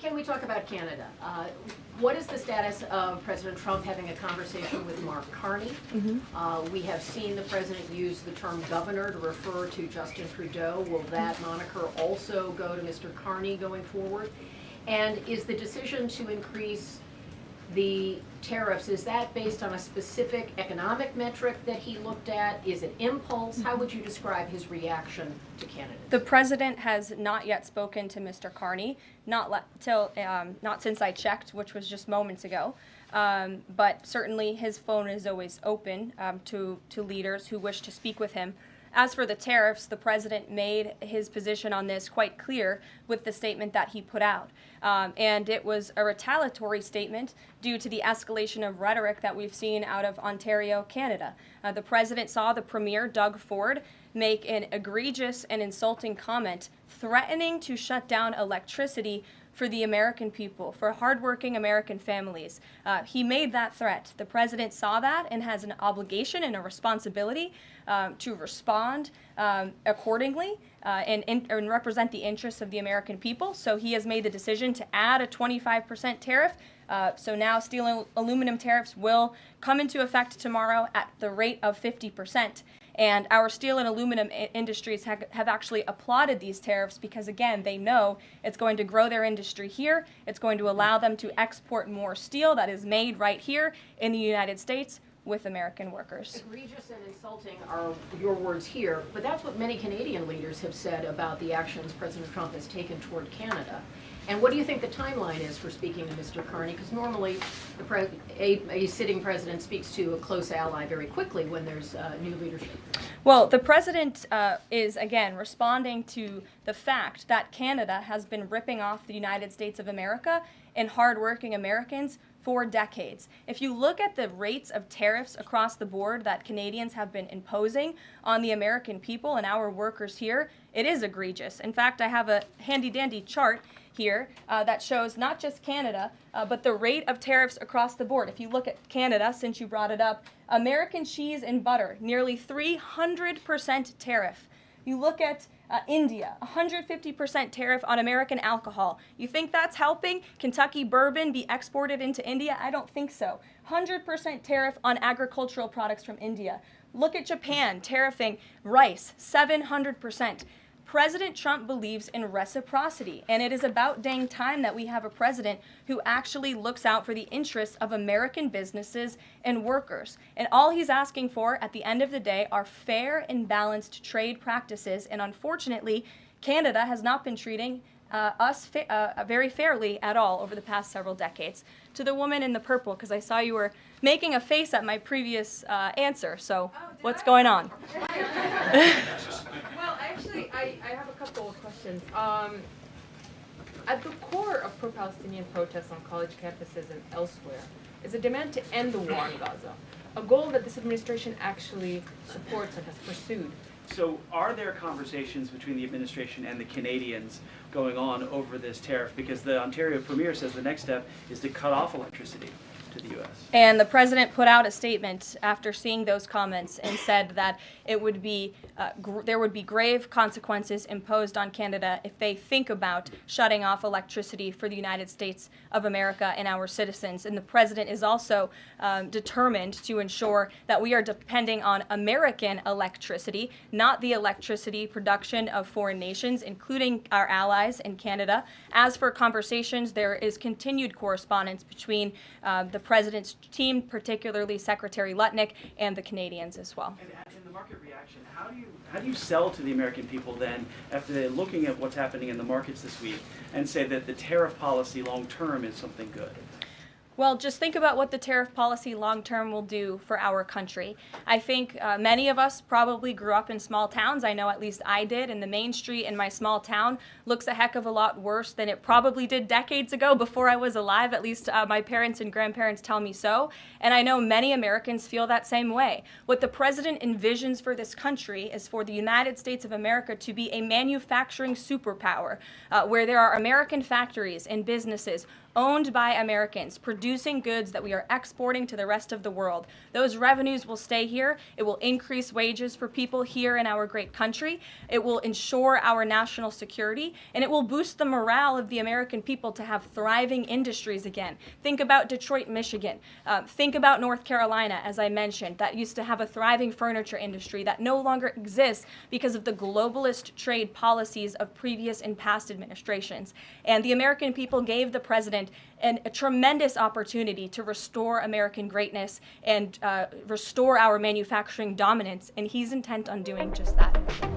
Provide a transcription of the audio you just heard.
Can we talk about Canada? What is the status of President Trump having a conversation with Mark Carney? We have seen the president use the term governor to refer to Justin Trudeau. Will that moniker also go to Mr. Carney going forward? And is the decision to increase the tariffs, is that based on a specific economic metric that he looked at? Is it impulse? How would you describe his reaction to Canada? The president has not yet spoken to Mr. Carney, not since I checked, which was just moments ago. But certainly his phone is always open to leaders who wish to speak with him. As for the tariffs, the president made his position on this quite clear with the statement that he put out. And it was a retaliatory statement due to the escalation of rhetoric that we've seen out of Ontario, Canada. The president saw the Premier, Doug Ford, make an egregious and insulting comment threatening to shut down electricity for the American people, for hardworking American families. He made that threat. The president saw that and has an obligation and a responsibility to respond accordingly and represent the interests of the American people. So he has made the decision to add a 25% tariff. So now steel and aluminum tariffs will come into effect tomorrow at the rate of 50%. And our steel and aluminum industries have actually applauded these tariffs because, again, they know it's going to grow their industry here. It's going to allow them to export more steel that is made right here in the United States with American workers. Egregious and insulting are your words here, but that's what many Canadian leaders have said about the actions President Trump has taken toward Canada. And what do you think the timeline is for speaking to Mr. Carney? Because normally a sitting president speaks to a close ally very quickly when there's new leadership. Well, the president is, again, responding to the fact that Canada has been ripping off the United States of America and hardworking Americans for decades. If you look at the rates of tariffs across the board that Canadians have been imposing on the American people and our workers here, it is egregious. In fact, I have a handy-dandy chart here that shows not just Canada, but the rate of tariffs across the board. If you look at Canada, since you brought it up, American cheese and butter, nearly 300% tariff. You look at India, 150% tariff on American alcohol. You think that's helping Kentucky bourbon be exported into India? I don't think so. 100% tariff on agricultural products from India. Look at Japan, tariffing rice, 700%. President Trump believes in reciprocity, and it is about dang time that we have a president who actually looks out for the interests of American businesses and workers. And all he's asking for at the end of the day are fair and balanced trade practices, and unfortunately, Canada has not been treating us very fairly at all over the past several decades. To the woman in the purple, because I saw you were making a face at my previous answer, so what's going on? Well, actually, I have a couple of questions. At the core of pro-Palestinian protests on college campuses and elsewhere is a demand to end the war in Gaza, a goal that this administration actually supports and has pursued. So are there conversations between the administration and the Canadians going on over this tariff? Because the Ontario Premier says the next step is to cut off electricity to the U.S. And the president put out a statement after seeing those comments and said that it would be there would be grave consequences imposed on Canada if they think about shutting off electricity for the United States of America and our citizens. And the president is also determined to ensure that we are depending on American electricity, not the electricity production of foreign nations, including our allies in Canada. As for conversations, there is continued correspondence between the president's team, particularly Secretary Leavitt, and the Canadians as well. And in the market reaction, how do you sell to the American people then after they're looking at what's happening in the markets this week and say that the tariff policy long term is something good? Well, just think about what the tariff policy long-term will do for our country. I think many of us probably grew up in small towns. I know at least I did, and the main street in my small town looks a heck of a lot worse than it probably did decades ago before I was alive. At least my parents and grandparents tell me so. And I know many Americans feel that same way. What the president envisions for this country is for the United States of America to be a manufacturing superpower where there are American factories and businesses owned by Americans, produced producing goods that we are exporting to the rest of the world. Those revenues will stay here. It will increase wages for people here in our great country. It will ensure our national security, and it will boost the morale of the American people to have thriving industries again. Think about Detroit, Michigan. Think about North Carolina, as I mentioned, that used to have a thriving furniture industry that no longer exists because of the globalist trade policies of previous and past administrations. And the American people gave the president a tremendous opportunity to restore American greatness and restore our manufacturing dominance, and he's intent on doing just that.